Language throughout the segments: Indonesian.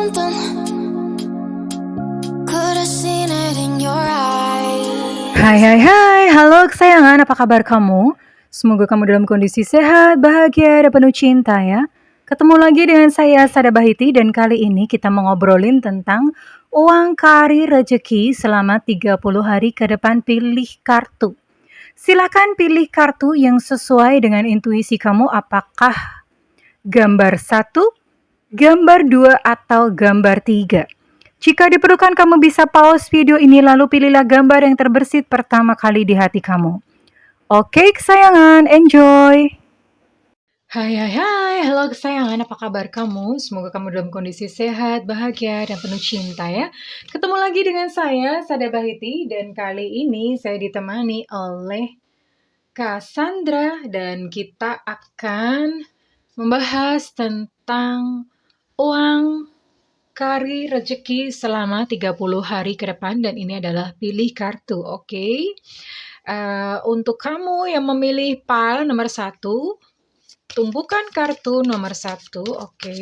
something. Could have seen it in your eyes. Hai, halo kesayangan, apa kabar kamu? Semoga kamu dalam kondisi sehat, bahagia, dan penuh cinta ya. Ketemu lagi dengan saya, Sada Bahiti, dan kali ini kita mau ngobrolin tentang uang kari rezeki selama 30 hari ke depan. Pilih kartu. Silakan pilih kartu yang sesuai dengan intuisi kamu, apakah gambar 1, gambar 2, atau gambar 3. Jika diperlukan kamu bisa pause video ini lalu pilihlah gambar yang terbersit pertama kali di hati kamu. Oke kesayangan, enjoy! Hai, halo kesayangan, apa kabar kamu? Semoga kamu dalam kondisi sehat, bahagia, dan penuh cinta ya. Ketemu lagi dengan saya, Sada Bahiti, dan kali ini saya ditemani oleh Cassandra, dan kita akan membahas tentang uang kari rezeki selama 30 hari ke depan, dan ini adalah pilih kartu, oke? Untuk kamu yang memilih pile nomor 1, tumbuhkan kartu nomor 1, oke?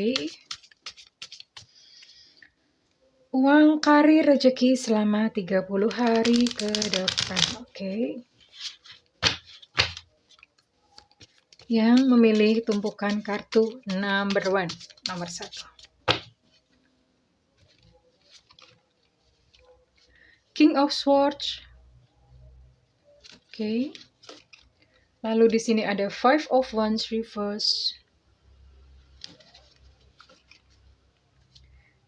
Uang kari rezeki selama 30 hari ke depan, oke? Yang memilih tumpukan kartu number 1, nomor 1. King of Swords. Oke. Lalu di sini ada Five of Wands reverse.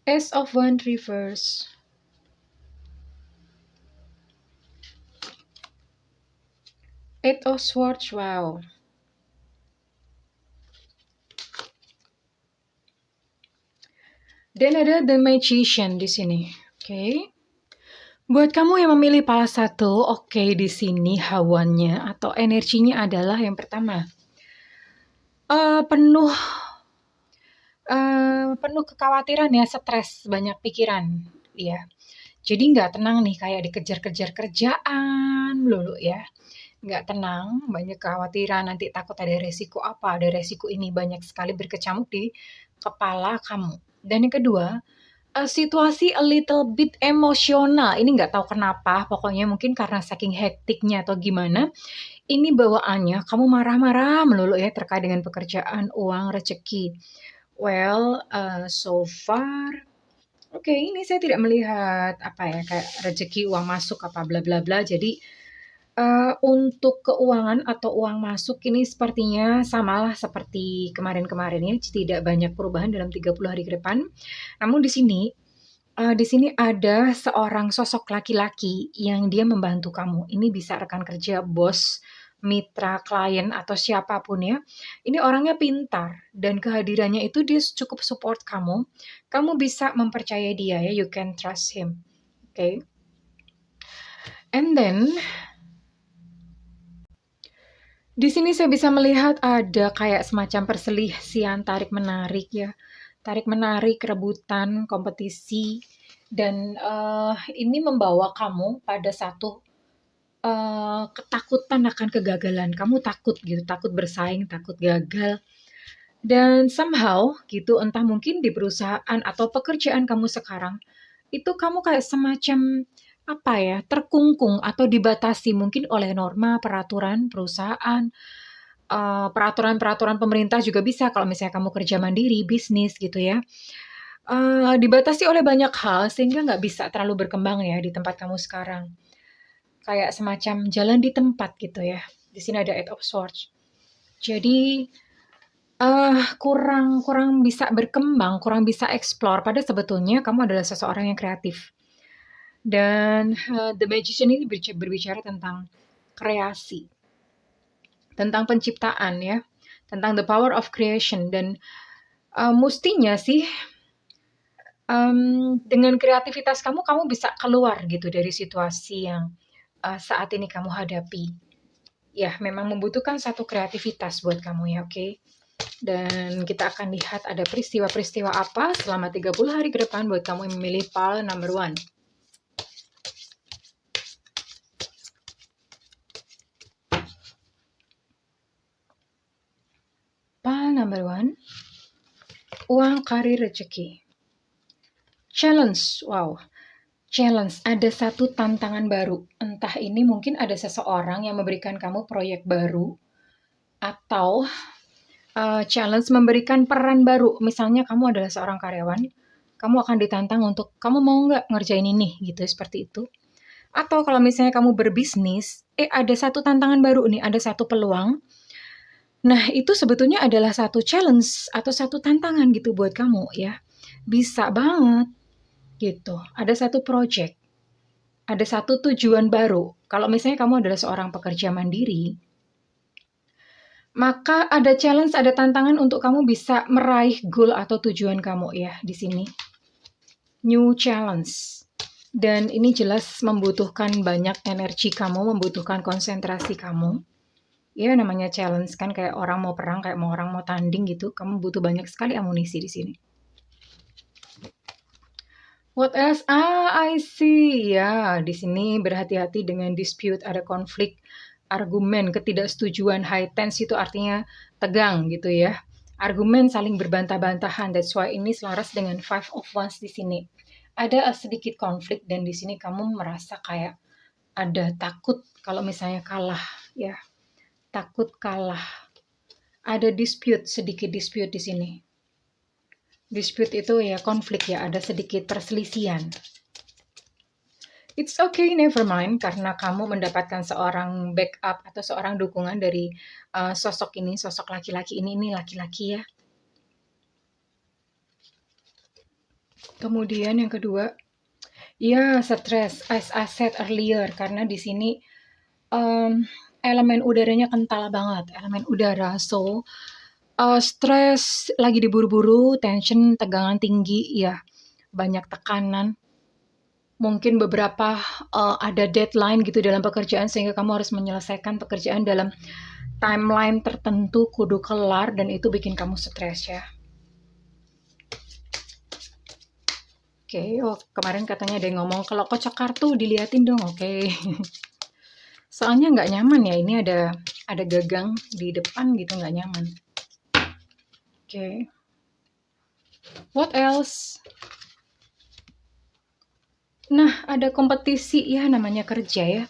Ace of Wands reverse. Eight of Swords, wow. Dan ada The Magician di sini. Oke. Buat kamu yang memilih pala 1, oke, di sini hawannya atau energinya adalah yang pertama. Penuh kekhawatiran ya, stres, banyak pikiran, ya. Jadi nggak tenang nih, kayak dikejar-kejar kerjaan melulu ya. Nggak tenang, banyak kekhawatiran, nanti takut ada resiko apa, ada resiko ini, banyak sekali berkecamuk di kepala kamu. Dan yang kedua, situasi a little bit emosional, ini nggak tahu kenapa, pokoknya mungkin karena saking hektiknya atau gimana, ini bawaannya kamu marah-marah melulu ya terkait dengan pekerjaan, uang, rezeki. Well, so far, oke, ini saya tidak melihat apa ya, kayak rezeki, uang masuk, apa bla bla bla. Jadi untuk keuangan atau uang masuk ini sepertinya samalah seperti kemarin-kemarin ya, tidak banyak perubahan dalam 30 hari ke depan. Namun di sini ada seorang sosok laki-laki yang dia membantu kamu. Ini bisa rekan kerja, bos, mitra, klien, atau siapapun ya. Ini orangnya pintar dan kehadirannya itu dia cukup support kamu. Kamu bisa mempercayai dia ya, you can trust him. Okay. And then di sini saya bisa melihat ada kayak semacam perselisihan tarik-menarik ya. Tarik-menarik, rebutan, kompetisi, dan ini membawa kamu pada satu ketakutan akan kegagalan. Kamu takut gitu, takut bersaing, takut gagal. Dan somehow gitu, entah mungkin di perusahaan atau pekerjaan kamu sekarang, itu kamu kayak semacam apa ya, terkungkung atau dibatasi mungkin oleh norma, peraturan perusahaan, peraturan-peraturan pemerintah juga bisa kalau misalnya kamu kerja mandiri, bisnis gitu ya. Dibatasi oleh banyak hal sehingga nggak bisa terlalu berkembang ya di tempat kamu sekarang. Kayak semacam jalan di tempat gitu ya. Di sini ada Eight of Swords. Jadi kurang bisa berkembang, kurang bisa explore, padahal sebetulnya kamu adalah seseorang yang kreatif. Dan The Magician ini berbicara tentang kreasi, tentang penciptaan ya, tentang the power of creation, dan mestinya sih dengan kreativitas kamu bisa keluar gitu dari situasi yang saat ini kamu hadapi. Ya, memang membutuhkan satu kreativitas buat kamu ya, oke? Dan kita akan lihat ada peristiwa-peristiwa apa selama 30 hari ke depan buat kamu yang memilih pile number 1. Pile number 1, uang, karir, rezeki. Challenge, wow. Challenge, ada satu tantangan baru. Entah ini mungkin ada seseorang yang memberikan kamu proyek baru atau challenge memberikan peran baru. Misalnya kamu adalah seorang karyawan, kamu akan ditantang untuk kamu mau nggak ngerjain ini gitu seperti itu. Atau kalau misalnya kamu berbisnis, ada satu tantangan baru nih, ada satu peluang. Nah, itu sebetulnya adalah satu challenge atau satu tantangan gitu buat kamu ya. Bisa banget gitu. Ada satu project, ada satu tujuan baru. Kalau misalnya kamu adalah seorang pekerja mandiri, maka ada challenge, ada tantangan untuk kamu bisa meraih goal atau tujuan kamu ya di sini. New challenge. Dan ini jelas membutuhkan banyak energi kamu, membutuhkan konsentrasi kamu. Ya namanya challenge kan kayak orang mau perang, kayak mau orang mau tanding gitu. Kamu butuh banyak sekali amunisi di sini. What else? I see. Ya, di sini berhati-hati dengan dispute, ada konflik, argumen, ketidaksetujuan, high tense itu artinya tegang gitu ya. Argumen saling berbantah-bantahan. That's why ini selaras dengan Five of Wands di sini. Ada sedikit konflik dan di sini kamu merasa kayak ada takut kalau misalnya kalah ya. Takut kalah. Ada dispute, sedikit dispute di sini. Dispute itu ya konflik ya, ada sedikit perselisihan. It's okay, never mind, karena kamu mendapatkan seorang backup atau seorang dukungan dari sosok ini, sosok laki-laki ini laki-laki ya. Kemudian yang kedua, ya stres, as I said earlier, karena di sini elemen udaranya kental banget, elemen udara, so stres, lagi diburu-buru, tension, tegangan tinggi, ya banyak tekanan. Mungkin beberapa ada deadline gitu dalam pekerjaan sehingga kamu harus menyelesaikan pekerjaan dalam timeline tertentu, kudu kelar, dan itu bikin kamu stres ya. Oke, kemarin katanya ada yang ngomong kalau kocak kartu diliatin dong, oke. Soalnya nggak nyaman ya, ini ada gagang di depan gitu, nggak nyaman. Oke. What else? Nah, ada kompetisi ya, namanya kerja ya.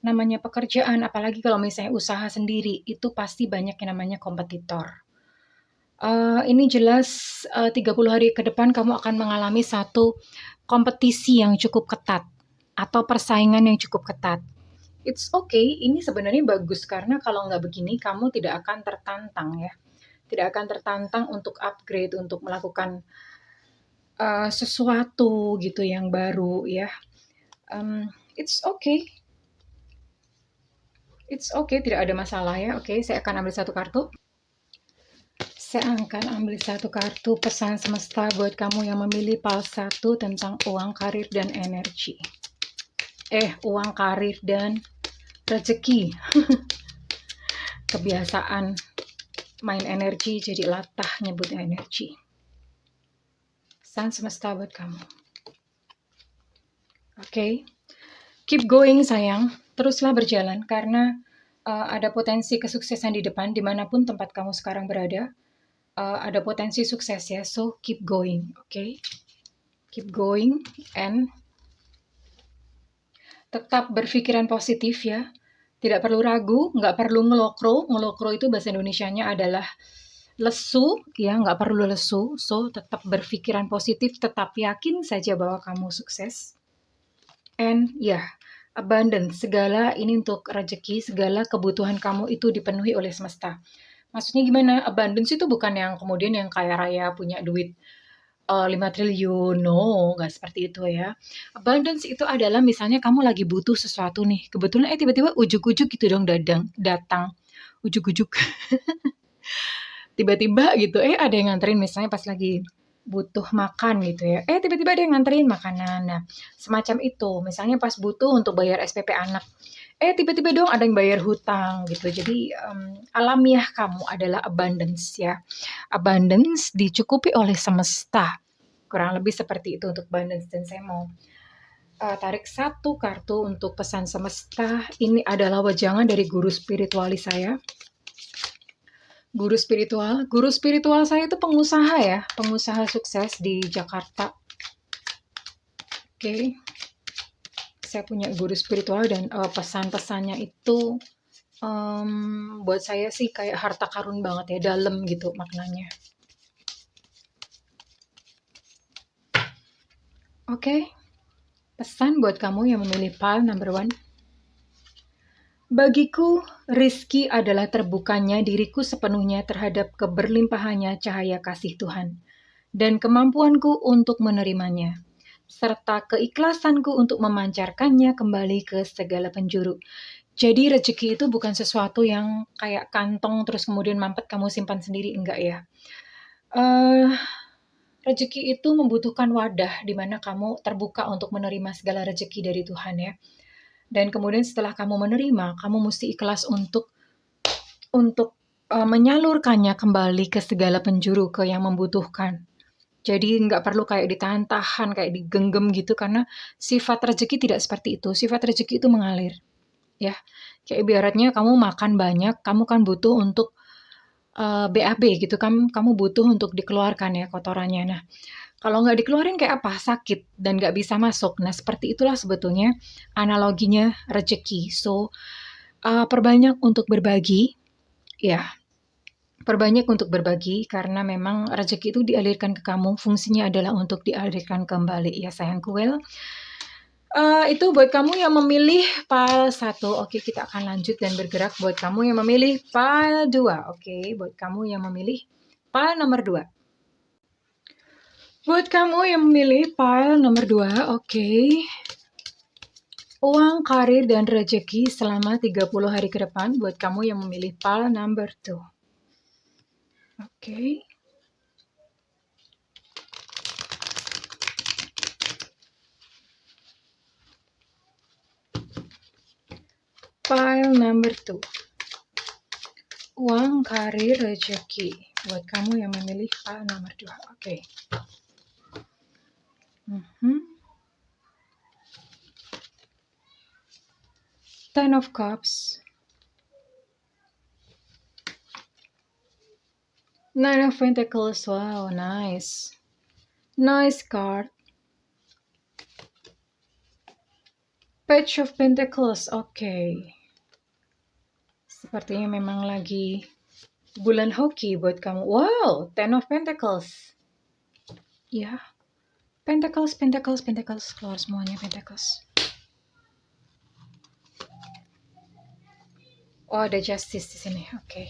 Namanya pekerjaan, apalagi kalau misalnya usaha sendiri, itu pasti banyak yang namanya kompetitor. Ini jelas 30 hari ke depan kamu akan mengalami satu kompetisi yang cukup ketat atau persaingan yang cukup ketat. It's okay, ini sebenarnya bagus karena kalau nggak begini kamu tidak akan tertantang ya. Tidak akan tertantang untuk upgrade, untuk melakukan sesuatu gitu yang baru ya. It's okay. It's okay, tidak ada masalah ya. Oke, saya akan ambil satu kartu. Saya akan ambil satu kartu pesan semesta buat kamu yang memilih pals 1 tentang uang, karir, dan energi. Uang, karir, dan rezeki. Kebiasaan main energi jadi latah nyebutnya energi. Pesan semesta buat kamu. Oke. Keep going sayang. Teruslah berjalan karena ada potensi kesuksesan di depan dimanapun tempat kamu sekarang berada. Ada potensi sukses ya, so keep going, okay? Keep going and tetap berpikiran positif ya. Tidak perlu ragu, nggak perlu ngelokro. Ngelokro itu bahasa Indonesianya adalah lesu, ya nggak perlu lesu. So tetap berpikiran positif, tetap yakin saja bahwa kamu sukses. And abundance, segala ini untuk rezeki, segala kebutuhan kamu itu dipenuhi oleh semesta. Maksudnya gimana? Abundance itu bukan yang kemudian yang kaya raya punya duit 5 triliun, no, nggak seperti itu ya. Abundance itu adalah misalnya kamu lagi butuh sesuatu nih, kebetulan tiba-tiba ujuk-ujuk gitu dong datang, ujuk-ujuk. Tiba-tiba gitu, ada yang nganterin misalnya pas lagi butuh makan gitu ya. Tiba-tiba ada yang nganterin makanan. Nah, semacam itu. Misalnya pas butuh untuk bayar SPP anak. Tiba-tiba dong ada yang bayar hutang gitu. Jadi alamiah kamu adalah abundance ya. Abundance dicukupi oleh semesta. Kurang lebih seperti itu untuk abundance. Dan saya mau tarik satu kartu untuk pesan semesta. Ini adalah wejangan dari guru spiritualis saya. Guru spiritual saya itu pengusaha ya. Pengusaha sukses di Jakarta. Oke, saya punya guru spiritual dan pesan-pesannya itu buat saya sih kayak harta karun banget ya, dalam gitu maknanya. Oke, pesan buat kamu yang memilih pile number 1. Bagiku, rizki adalah terbukanya diriku sepenuhnya terhadap keberlimpahannya cahaya kasih Tuhan, dan kemampuanku untuk menerimanya, serta keikhlasanku untuk memancarkannya kembali ke segala penjuru. Jadi rezeki itu bukan sesuatu yang kayak kantong terus kemudian mampet kamu simpan sendiri, enggak ya. Eh, Rezeki itu membutuhkan wadah di mana kamu terbuka untuk menerima segala rezeki dari Tuhan ya. Dan kemudian setelah kamu menerima, kamu mesti ikhlas untuk menyalurkannya kembali ke segala penjuru, ke yang membutuhkan. Jadi nggak perlu kayak ditahan-tahan, kayak digenggam gitu, karena sifat rezeki tidak seperti itu. Sifat rezeki itu mengalir, ya. Kayak ibaratnya kamu makan banyak, kamu kan butuh untuk BAB gitu kan, kamu butuh untuk dikeluarkan ya kotorannya. Nah, kalau nggak dikeluarin kayak apa? Sakit dan nggak bisa masuk. Nah, seperti itulah sebetulnya analoginya rezeki. So, perbanyak untuk berbagi, ya. Perbanyak untuk berbagi karena memang rezeki itu dialirkan ke kamu, fungsinya adalah untuk dialirkan kembali ya sayangku. Well, itu buat kamu yang memilih pile 1. Oke, kita akan lanjut dan bergerak buat kamu yang memilih pile 2. Oke, buat kamu yang memilih pile nomor 2. Buat kamu yang memilih pile nomor 2, oke. Uang, karir, dan rezeki selama 30 hari ke depan buat kamu yang memilih pile number 2. Oke. Pile number 2. Uang, karir, rezeki. Buat kamu yang memilih pile nomor 2. Oke. Ten of Cups. Nine of Pentacles. Wow, nice. Nice card. Page of Pentacles. Oke. Sepertinya memang lagi bulan hoki buat kamu. Wow, Ten of Pentacles. Ya. Pentacles, Pentacles, Pentacles. Keluar semuanya Pentacles. Oh, ada Justice di sini. Oke.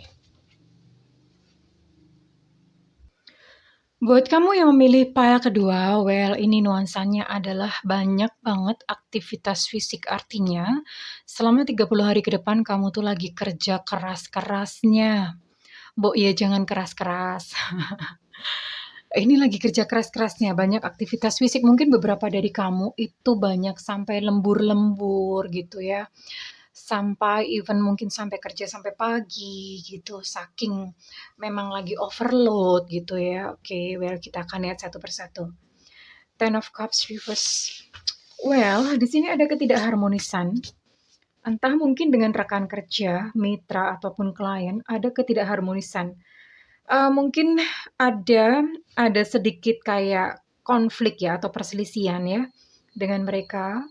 Buat kamu yang memilih pile kedua, well, ini nuansanya adalah banyak banget aktivitas fisik. Artinya, selama 30 hari ke depan kamu tuh lagi kerja keras-kerasnya. Bo, ya jangan keras-keras. Ini lagi kerja keras-kerasnya, banyak aktivitas fisik. Mungkin beberapa dari kamu itu banyak sampai lembur-lembur gitu ya. Sampai even mungkin sampai kerja sampai pagi gitu, saking memang lagi overload gitu ya. Oke, well kita akan lihat satu persatu. Ten of Cups reverse. Well, di sini ada ketidakharmonisan. Entah mungkin dengan rekan kerja, mitra ataupun klien, ada ketidakharmonisan. Mungkin ada sedikit kayak konflik ya atau perselisihan ya dengan mereka.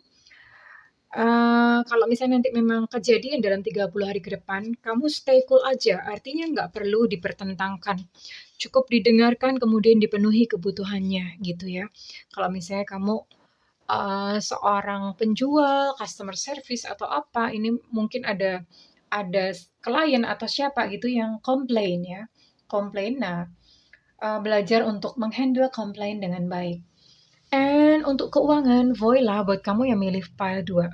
Kalau misalnya nanti memang kejadian dalam 30 hari ke depan, kamu stay cool aja, artinya nggak perlu dipertentangkan. Cukup didengarkan kemudian dipenuhi kebutuhannya gitu ya. Kalau misalnya kamu seorang penjual, customer service atau apa, ini mungkin ada klien atau siapa gitu yang komplain ya. Komplain, nah belajar untuk menghandle komplain dengan baik. And untuk keuangan, voila buat kamu yang milih pile 2.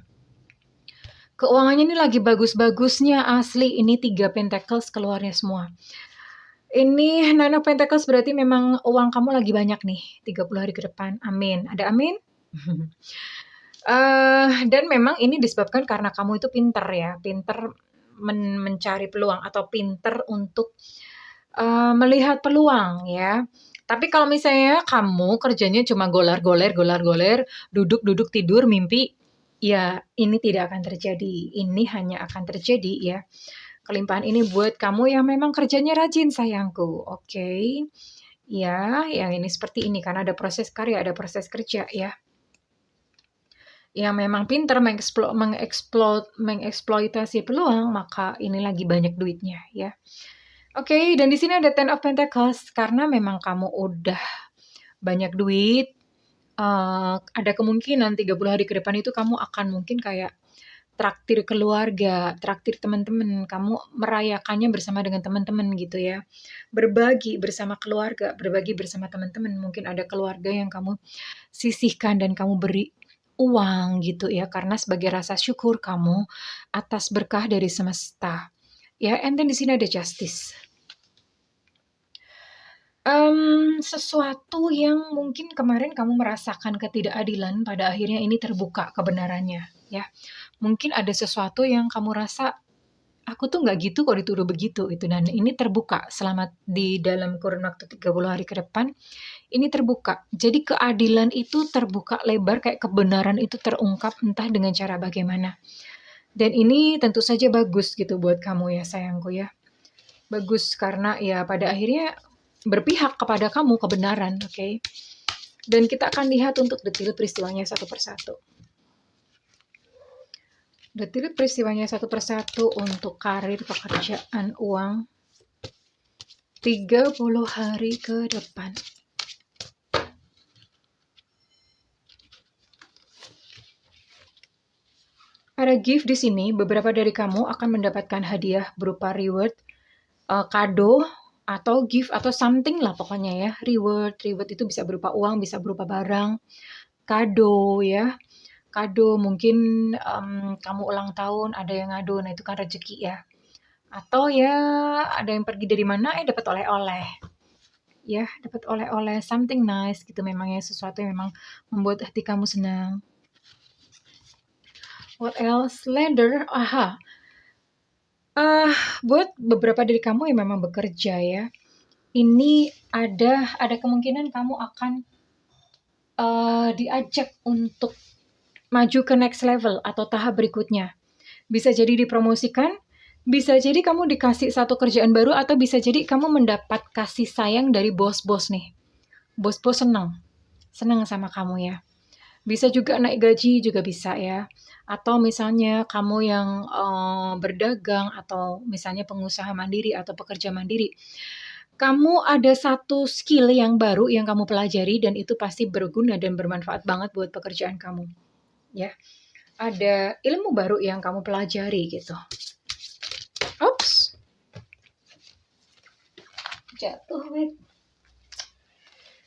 Keuangannya ini lagi bagus-bagusnya asli, ini 3 pentacles keluarnya semua. Ini Nine of Pentacles berarti memang uang kamu lagi banyak nih 30 hari ke depan. Amin. Ada amin? Dan memang ini disebabkan karena kamu itu pinter ya, pinter mencari peluang atau pinter untuk melihat peluang ya. Tapi kalau misalnya kamu kerjanya cuma golar-goler, duduk-duduk, tidur, mimpi, ya ini tidak akan terjadi. Ini hanya akan terjadi ya. Kelimpahan ini buat kamu yang memang kerjanya rajin sayangku. Oke. Ya, yang ini seperti ini karena ada proses karya, ada proses kerja ya. yang memang pinter mengeksploitasi peluang, maka ini lagi banyak duitnya ya. Oke, dan di sini ada Ten of Pentacles karena memang kamu udah banyak duit. Ada kemungkinan 30 hari ke depan itu kamu akan mungkin kayak traktir keluarga, traktir teman-teman, kamu merayakannya bersama dengan teman-teman gitu ya. Berbagi bersama keluarga, berbagi bersama teman-teman. Mungkin ada keluarga yang kamu sisihkan dan kamu beri uang gitu ya, karena sebagai rasa syukur kamu atas berkah dari semesta. Ya, and then di sini ada justice. Sesuatu yang mungkin kemarin kamu merasakan ketidakadilan, pada akhirnya ini terbuka kebenarannya ya. Mungkin ada sesuatu yang kamu rasa, aku tuh nggak gitu kok dituduh begitu itu, dan ini terbuka selama di dalam kurun waktu 30 hari ke depan, ini terbuka. Jadi keadilan itu terbuka lebar, kayak kebenaran itu terungkap entah dengan cara bagaimana. Dan ini tentu saja bagus gitu buat kamu ya sayangku ya. Bagus karena ya pada akhirnya berpihak kepada kamu kebenaran, oke? Dan kita akan lihat untuk detail peristiwanya satu persatu. Detail peristiwanya satu persatu untuk karir, pekerjaan, uang. 30 hari ke depan. Ada gift di sini, beberapa dari kamu akan mendapatkan hadiah berupa reward, kado, atau gift atau something lah pokoknya ya. Reward itu bisa berupa uang, bisa berupa barang, kado ya. Kado mungkin kamu ulang tahun, ada yang ngado, nah itu kan rezeki ya. Atau ya ada yang pergi dari mana dapat oleh-oleh. Ya, dapat oleh-oleh, something nice gitu, memang ya, sesuatu yang memang membuat hati kamu senang. What else? Leather, buat beberapa dari kamu yang memang bekerja ya, ini ada kemungkinan kamu akan diajak untuk maju ke next level atau tahap berikutnya. Bisa jadi dipromosikan, bisa jadi kamu dikasih satu kerjaan baru, atau bisa jadi kamu mendapat kasih sayang dari bos-bos nih. Bos-bos senang sama kamu ya. Bisa juga naik gaji juga bisa ya. Atau misalnya kamu yang berdagang, atau misalnya pengusaha mandiri atau pekerja mandiri. Kamu ada satu skill yang baru yang kamu pelajari, dan itu pasti berguna dan bermanfaat banget buat pekerjaan kamu. Ya, ada ilmu baru yang kamu pelajari gitu. Oops, jatuh, wait.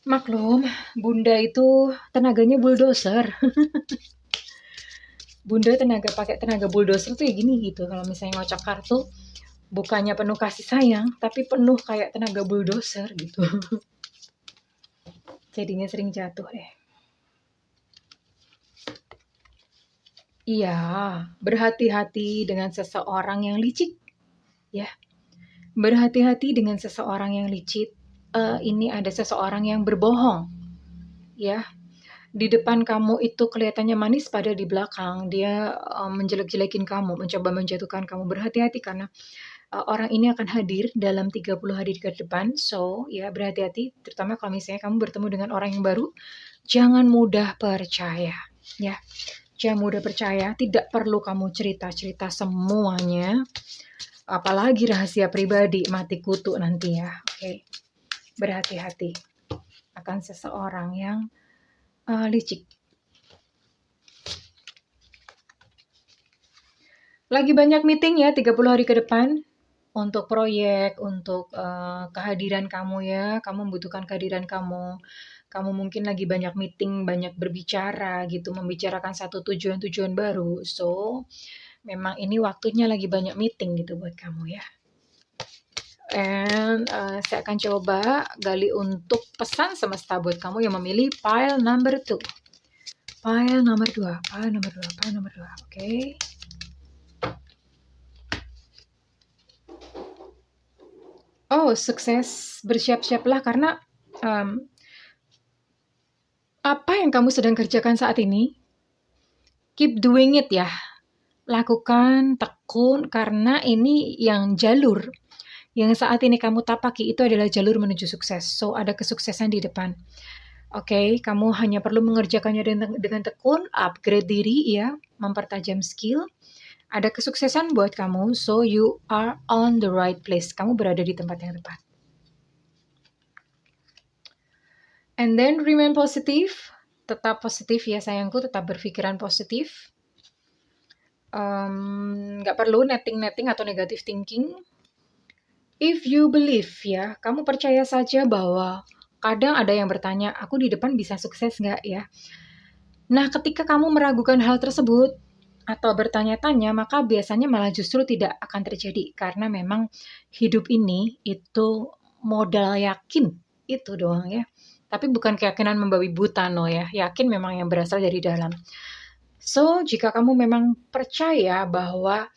Maklum, bunda itu tenaganya bulldozer. Bunda pakai tenaga bulldozer tuh ya gini gitu. Kalau misalnya ngocok kartu, bukannya penuh kasih sayang, tapi penuh kayak tenaga bulldozer gitu. Jadinya sering jatuh deh. Iya, berhati-hati dengan seseorang yang licik. Ya, berhati-hati dengan seseorang yang licik. Ini ada seseorang yang berbohong. Ya, di depan kamu itu kelihatannya manis, pada di belakang dia menjelek-jelekin kamu, mencoba menjatuhkan kamu. Berhati-hati karena orang ini akan hadir dalam 30 hari ke depan. So, ya berhati-hati, terutama kalau misalnya kamu bertemu dengan orang yang baru, jangan mudah percaya. Ya, jangan mudah percaya, tidak perlu kamu cerita-cerita semuanya. Apalagi rahasia pribadi, mati kutu nanti ya. Oke. Berhati-hati akan seseorang yang licik. Lagi banyak meeting ya 30 hari ke depan untuk proyek, untuk kehadiran kamu ya. Kamu membutuhkan kehadiran kamu. Kamu mungkin lagi banyak meeting, banyak berbicara gitu, membicarakan satu tujuan-tujuan baru. So, memang ini waktunya lagi banyak meeting gitu buat kamu ya. And saya akan coba gali untuk pesan semesta buat kamu yang memilih pile number 2. Pile nomor 2, oke. Oh, sukses, bersiap-siaplah karena apa yang kamu sedang kerjakan saat ini, keep doing it ya. Lakukan, tekun, karena ini yang jalur yang saat ini kamu tapaki itu adalah jalur menuju sukses. So, ada kesuksesan di depan. Oke, kamu hanya perlu mengerjakannya dengan tekun, upgrade diri ya, mempertajam skill. Ada kesuksesan buat kamu, so you are on the right place. Kamu berada di tempat yang tepat. And then remain positive. Tetap positif ya sayangku, tetap berpikiran positif. Nggak perlu netting-netting atau negative thinking. If you believe ya, kamu percaya saja bahwa kadang ada yang bertanya, aku di depan bisa sukses nggak ya? Nah, ketika kamu meragukan hal tersebut atau bertanya-tanya, maka biasanya malah justru tidak akan terjadi karena memang hidup ini itu modal yakin itu doang ya. Tapi bukan keyakinan membabi buta no ya, yakin memang yang berasal dari dalam. So, jika kamu memang percaya bahwa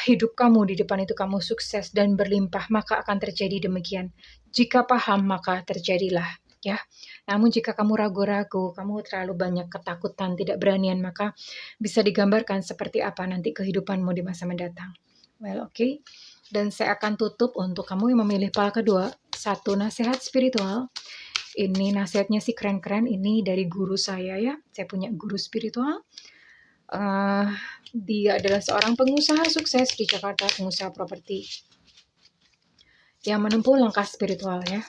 hidup kamu di depan itu kamu sukses dan berlimpah, maka akan terjadi demikian. Jika paham, maka terjadilah ya. Namun jika kamu ragu-ragu, kamu terlalu banyak ketakutan, tidak beranian, maka bisa digambarkan seperti apa nanti kehidupanmu di masa mendatang. Well, oke. Dan saya akan tutup untuk kamu yang memilih pala kedua. Satu nasihat spiritual. Ini nasihatnya sih keren-keren. Ini dari guru saya ya. Saya punya guru spiritual. Dia adalah seorang pengusaha sukses di Jakarta, pengusaha properti yang menempuh langkah spiritual ya.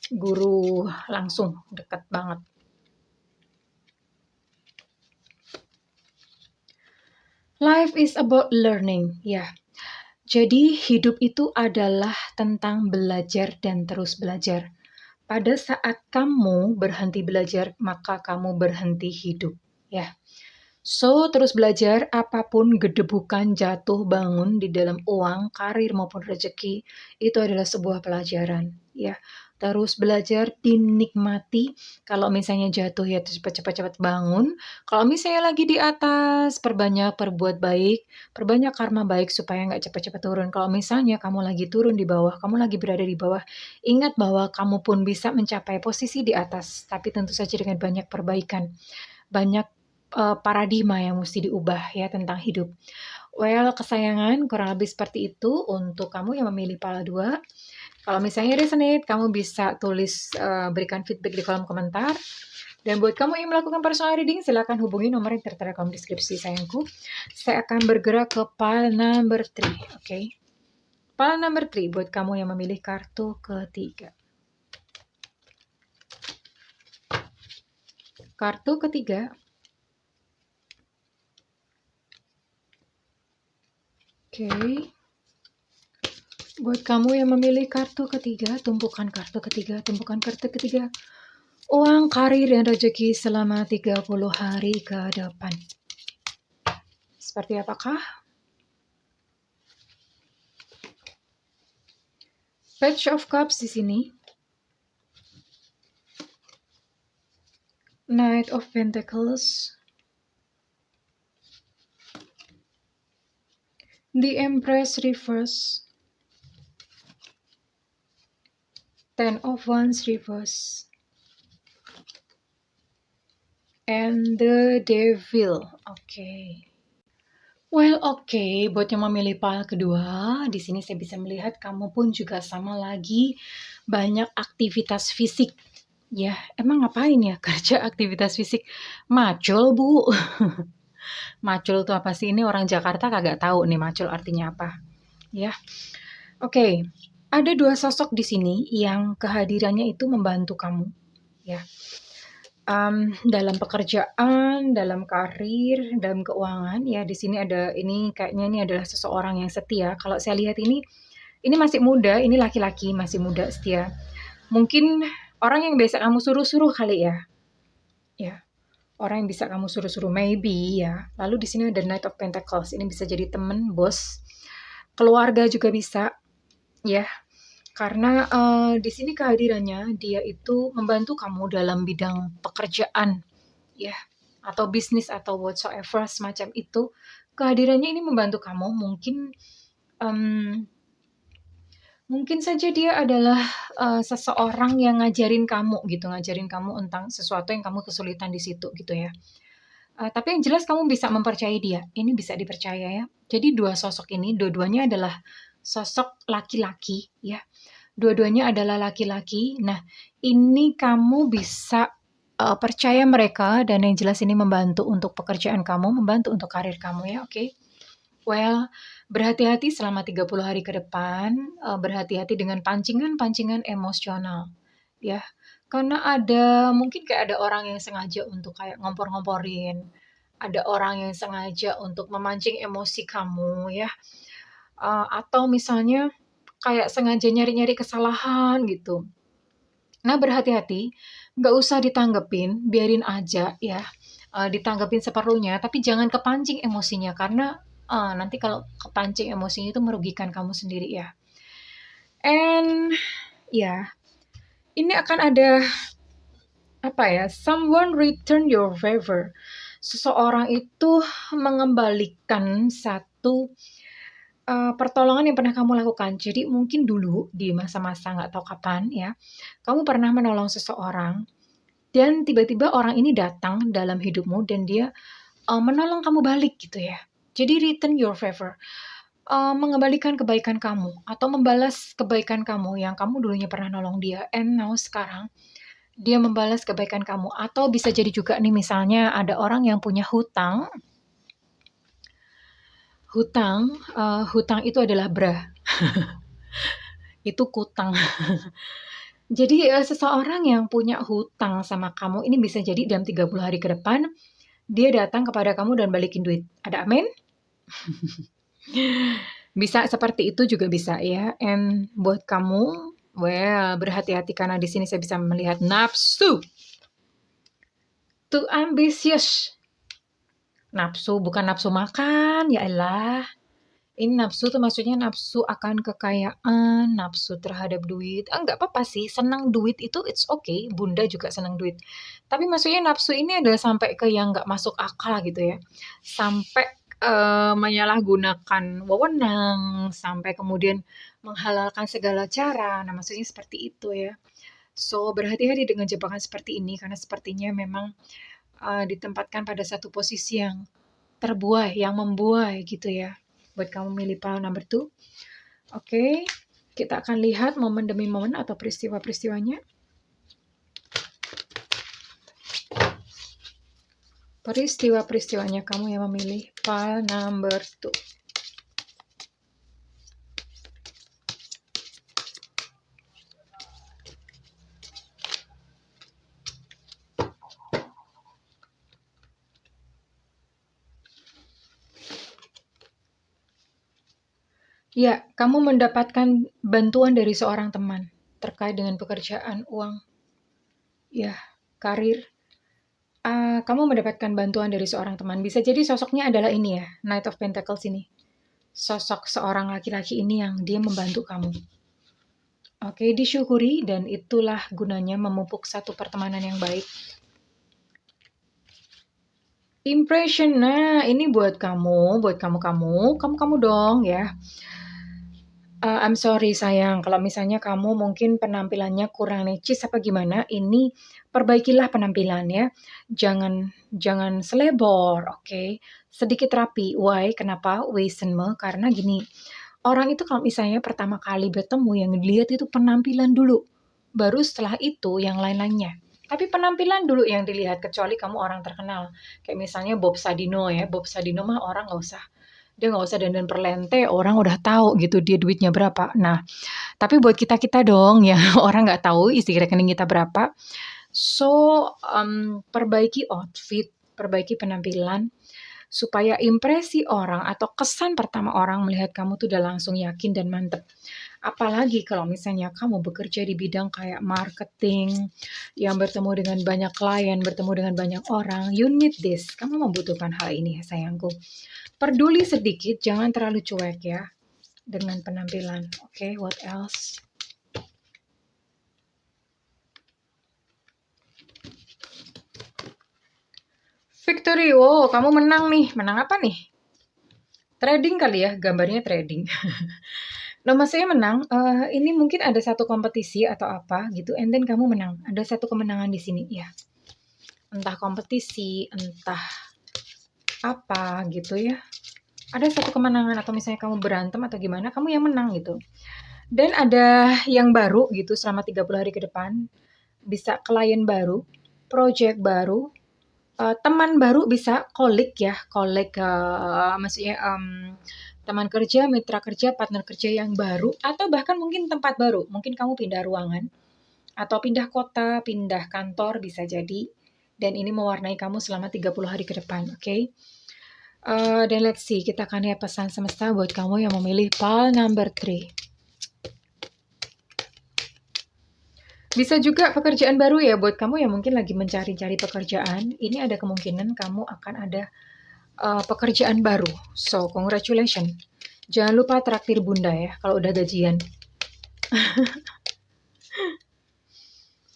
Guru langsung, dekat banget. Life is about learning, ya. Jadi hidup itu adalah tentang belajar dan terus belajar. Pada saat kamu berhenti belajar, maka kamu berhenti hidup, ya. So, terus belajar apapun gedebukan, jatuh, bangun di dalam uang, karir maupun rezeki, itu adalah sebuah pelajaran, ya. Terus belajar dinikmati, kalau misalnya jatuh ya cepat bangun. Kalau misalnya lagi di atas, perbuat baik, perbanyak karma baik supaya nggak cepat-cepat turun. Kalau misalnya kamu lagi turun di bawah, kamu lagi berada di bawah, ingat bahwa kamu pun bisa mencapai posisi di atas, tapi tentu saja dengan banyak perbaikan, banyak paradigma yang mesti diubah ya tentang hidup. Well, kesayangan kurang lebih seperti itu untuk kamu yang memilih pala 2. Kalau misalnya resonate, kamu bisa tulis, berikan feedback di kolom komentar. Dan buat kamu yang melakukan personal reading, silakan hubungi nomor yang tertera di kolom deskripsi sayangku. Saya akan bergerak ke pile number 3, oke? Pile number 3 buat kamu yang memilih kartu ketiga. Kartu ketiga. Oke. Buat kamu yang memilih kartu ketiga, tumpukan kartu ketiga, tumpukan kartu ketiga. Uang, karir, dan rezeki selama 30 hari ke depan. Seperti apakah? Page of Cups di sini. Knight of Pentacles. The Empress reverse. Ten of Wands reverse. And the Devil. Oke. Well, oke. Buat yang memilih pile kedua, di sini saya bisa melihat kamu pun juga sama lagi banyak aktivitas fisik. Ya, emang ngapain ya kerja aktivitas fisik? Macul, Bu. Macul itu apa sih? Ini orang Jakarta kagak tahu nih macul artinya apa. Ya. Oke. Ada dua sosok di sini yang kehadirannya itu membantu kamu. Ya. Dalam pekerjaan, dalam karir, dalam keuangan, ya di sini ada ini kayaknya ini adalah seseorang yang setia. Kalau saya lihat ini masih muda, ini laki-laki masih muda setia. Mungkin orang yang biasa kamu suruh-suruh kali ya. Ya. Orang yang bisa kamu suruh-suruh maybe ya. Lalu di sini ada Knight of Pentacles. Ini bisa jadi teman, bos, keluarga juga bisa. Ya. Karena di sini kehadirannya dia itu membantu kamu dalam bidang pekerjaan ya atau bisnis atau whatsoever semacam itu. Kehadirannya ini membantu kamu mungkin saja dia adalah seseorang yang ngajarin kamu tentang sesuatu yang kamu kesulitan di situ gitu ya. Tapi yang jelas kamu bisa mempercayai dia. Ini bisa dipercaya ya. Jadi dua sosok ini dua-duanya adalah sosok laki-laki ya. dua-duanya adalah laki-laki. Nah, ini kamu bisa percaya mereka dan yang jelas ini membantu untuk pekerjaan kamu, membantu untuk karir kamu ya, oke? Well, berhati-hati selama 30 hari ke depan, berhati-hati dengan pancingan-pancingan emosional, ya. Karena mungkin kayak ada orang yang sengaja untuk kayak ngompor-ngomporin, ada orang yang sengaja untuk memancing emosi kamu ya, atau misalnya kayak sengaja nyari-nyari kesalahan gitu. Nah, berhati-hati, nggak usah ditanggepin, biarin aja ya, ditanggepin seperlunya, tapi jangan kepancing emosinya karena, nanti kalau kepancing emosinya itu merugikan kamu sendiri ya. And ya, ini akan ada apa ya, someone return your favor. Seseorang itu mengembalikan satu pertolongan yang pernah kamu lakukan. Jadi mungkin dulu di masa-masa nggak tahu kapan ya, kamu pernah menolong seseorang dan tiba-tiba orang ini datang dalam hidupmu dan dia menolong kamu balik gitu ya. Jadi return your favor, mengembalikan kebaikan kamu atau membalas kebaikan kamu yang kamu dulunya pernah nolong dia, and now sekarang dia membalas kebaikan kamu. Atau bisa jadi juga nih misalnya ada orang yang punya hutang. Hutang itu adalah bra. Itu kutang. Jadi seseorang yang punya hutang sama kamu ini bisa jadi dalam 30 hari ke depan dia datang kepada kamu dan balikin duit. Ada amin? Bisa seperti itu juga bisa ya. And buat kamu, well, berhati-hati karena di sini saya bisa melihat nafsu. Too ambitious. Nafsu bukan nafsu makan, ya elah. Ini nafsu tuh maksudnya nafsu akan kekayaan, nafsu terhadap duit. Nggak apa-apa sih, senang duit itu it's okay. Bunda juga senang duit. Tapi maksudnya nafsu ini adalah sampai ke yang nggak masuk akal gitu ya. Sampai menyalahgunakan wewenang, sampai kemudian menghalalkan segala cara. Nah, maksudnya seperti itu ya. So, berhati-hati dengan jebakan seperti ini karena sepertinya memang ditempatkan pada satu posisi yang terbuai, yang membuai gitu ya. Buat kamu milih pile number 2. Oke, kita akan lihat momen demi momen atau peristiwa-peristiwanya. Peristiwa-peristiwanya kamu yang memilih pile number 2. Ya, kamu mendapatkan bantuan dari seorang teman terkait dengan pekerjaan, uang, ya, karir. Kamu mendapatkan bantuan dari seorang teman. Bisa jadi sosoknya adalah ini ya, Knight of Pentacles ini. Sosok seorang laki-laki ini yang dia membantu kamu. Oke, disyukuri dan itulah gunanya memupuk satu pertemanan yang baik. Impression, nah ini buat kamu dong ya. I'm sorry sayang, kalau misalnya kamu mungkin penampilannya kurang necis apa gimana, ini perbaikilah penampilannya. Jangan selebor, oke? Sedikit rapi. Why? Kenapa? Wissenme, karena gini, orang itu kalau misalnya pertama kali bertemu yang dilihat itu penampilan dulu, baru setelah itu yang lain-lainnya. Tapi penampilan dulu yang dilihat, kecuali kamu orang terkenal. Kayak misalnya Bob Sadino ya, Bob Sadino mah orang dia nggak usah dandan perlente, orang udah tahu gitu dia duitnya berapa. Nah, tapi buat kita-kita dong ya, orang nggak tahu isi rekening kita berapa. So, perbaiki outfit, perbaiki penampilan, supaya impresi orang atau kesan pertama orang melihat kamu tuh udah langsung yakin dan mantep. Apalagi kalau misalnya kamu bekerja di bidang kayak marketing, yang bertemu dengan banyak klien, bertemu dengan banyak orang, you need this. Kamu membutuhkan hal ini ya sayangku. Peduli sedikit, jangan terlalu cuek ya dengan penampilan. Oke, what else? Victory, wow, kamu menang nih. Menang apa nih? Trading kali ya, gambarnya trading. Nah, maksudnya menang, ini mungkin ada satu kompetisi atau apa gitu, and then kamu menang. Ada satu kemenangan di sini, ya. Entah kompetisi, entah apa gitu ya. Ada satu kemenangan atau misalnya kamu berantem atau gimana, kamu yang menang gitu. Dan ada yang baru gitu selama 30 hari ke depan. Bisa klien baru, project baru, teman baru, bisa kolik ya, kolik, maksudnya teman kerja, mitra kerja, partner kerja yang baru, atau bahkan mungkin tempat baru. Mungkin kamu pindah ruangan, atau pindah kota, pindah kantor, bisa jadi. Dan ini mewarnai kamu selama 30 hari ke depan, oke? Dan let's see, kita akan lihat pesan semesta buat kamu yang memilih pile number 3. Bisa juga pekerjaan baru ya buat kamu yang mungkin lagi mencari-cari pekerjaan. Ini ada kemungkinan kamu akan ada pekerjaan baru. So, congratulations. Jangan lupa traktir bunda ya kalau udah gajian.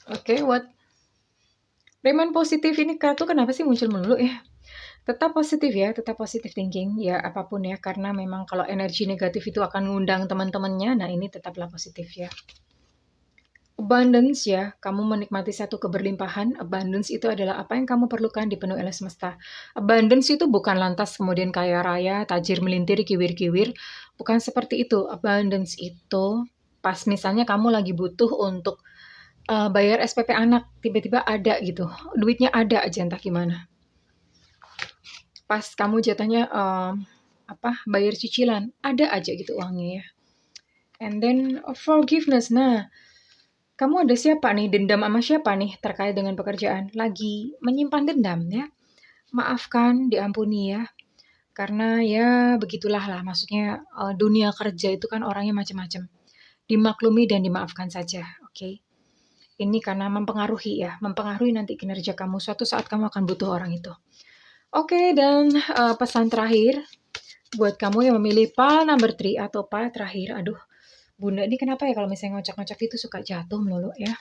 Oke, what? Remind positif ini kartu kenapa sih muncul melulu ya? Tetap positif ya, tetap positive thinking ya apapun ya. Karena memang kalau energi negatif itu akan ngundang teman-temannya. Nah ini tetaplah positif ya. Abundance ya, kamu menikmati satu keberlimpahan. Abundance itu adalah apa yang kamu perlukan dipenuhi oleh semesta. Abundance itu bukan lantas kemudian kaya raya, tajir melintir, kiwir-kiwir. Bukan seperti itu. Abundance itu pas misalnya kamu lagi butuh untuk bayar SPP anak, tiba-tiba ada gitu. Duitnya ada aja entah gimana. Pas kamu jatahnya bayar cicilan, ada aja gitu uangnya ya. And then forgiveness. Nah, kamu ada siapa nih, dendam sama siapa nih terkait dengan pekerjaan? Lagi menyimpan dendam ya. Maafkan, diampuni ya. Karena ya begitulah lah, maksudnya dunia kerja itu kan orangnya macam-macam. Dimaklumi dan dimaafkan saja, oke? Ini karena mempengaruhi ya, mempengaruhi nanti kinerja kamu. Suatu saat kamu akan butuh orang itu. Oke, dan pesan terakhir buat kamu yang memilih pile number 3 atau pile terakhir. Aduh, Bunda ini kenapa ya kalau misalnya ngocak-ngocak itu suka jatuh melulu ya?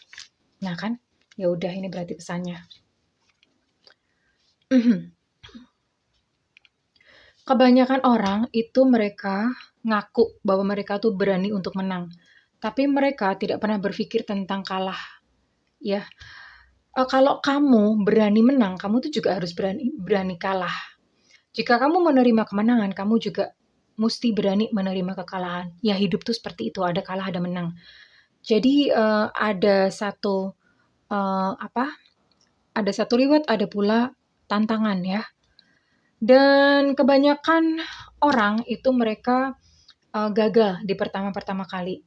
Nah kan, ya udah ini berarti pesannya. Kebanyakan orang itu mereka ngaku bahwa mereka tuh berani untuk menang, tapi mereka tidak pernah berpikir tentang kalah. Ya, kalau kamu berani menang, kamu tuh juga harus berani kalah. Jika kamu menerima kemenangan, kamu juga mesti berani menerima kekalahan. Ya hidup tuh seperti itu, ada kalah, ada menang. Jadi ada satu reward, ada pula tantangan ya. Dan kebanyakan orang itu mereka gagal di pertama kali.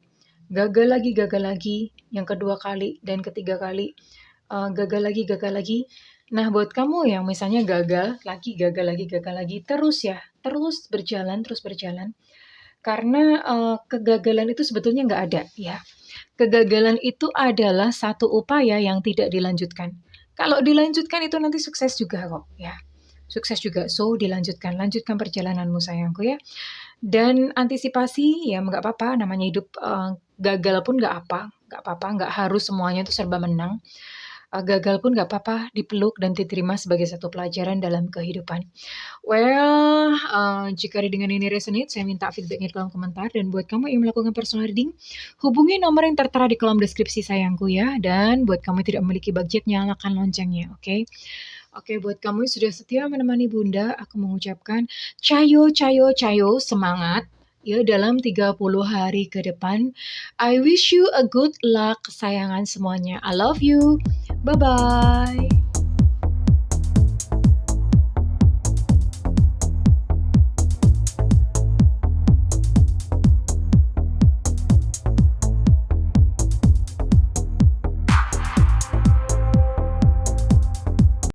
Gagal lagi, yang kedua kali, dan ketiga kali. Gagal lagi. Nah, buat kamu yang misalnya gagal lagi, terus ya, terus berjalan. Karena kegagalan itu sebetulnya nggak ada ya. Kegagalan itu adalah satu upaya yang tidak dilanjutkan. Kalau dilanjutkan itu nanti sukses juga kok ya. Sukses juga, so lanjutkan perjalananmu sayangku ya. Dan antisipasi ya nggak apa-apa, namanya hidup gagal pun nggak apa-apa, nggak harus semuanya itu serba menang. Gagal pun nggak apa-apa, dipeluk dan diterima sebagai satu pelajaran dalam kehidupan. Well, jika dengan ini resonate, saya minta feedbacknya di kolom komentar. Dan buat kamu yang melakukan personal reading, hubungi nomor yang tertera di kolom deskripsi sayangku ya. Dan buat kamu yang tidak memiliki budget, nyalakan loncengnya, oke? Oke, buat kamu yang sudah setia menemani Bunda, aku mengucapkan cayo, semangat ya dalam 30 hari ke depan. I wish you a good luck kesayangan semuanya. I love you. Bye-bye.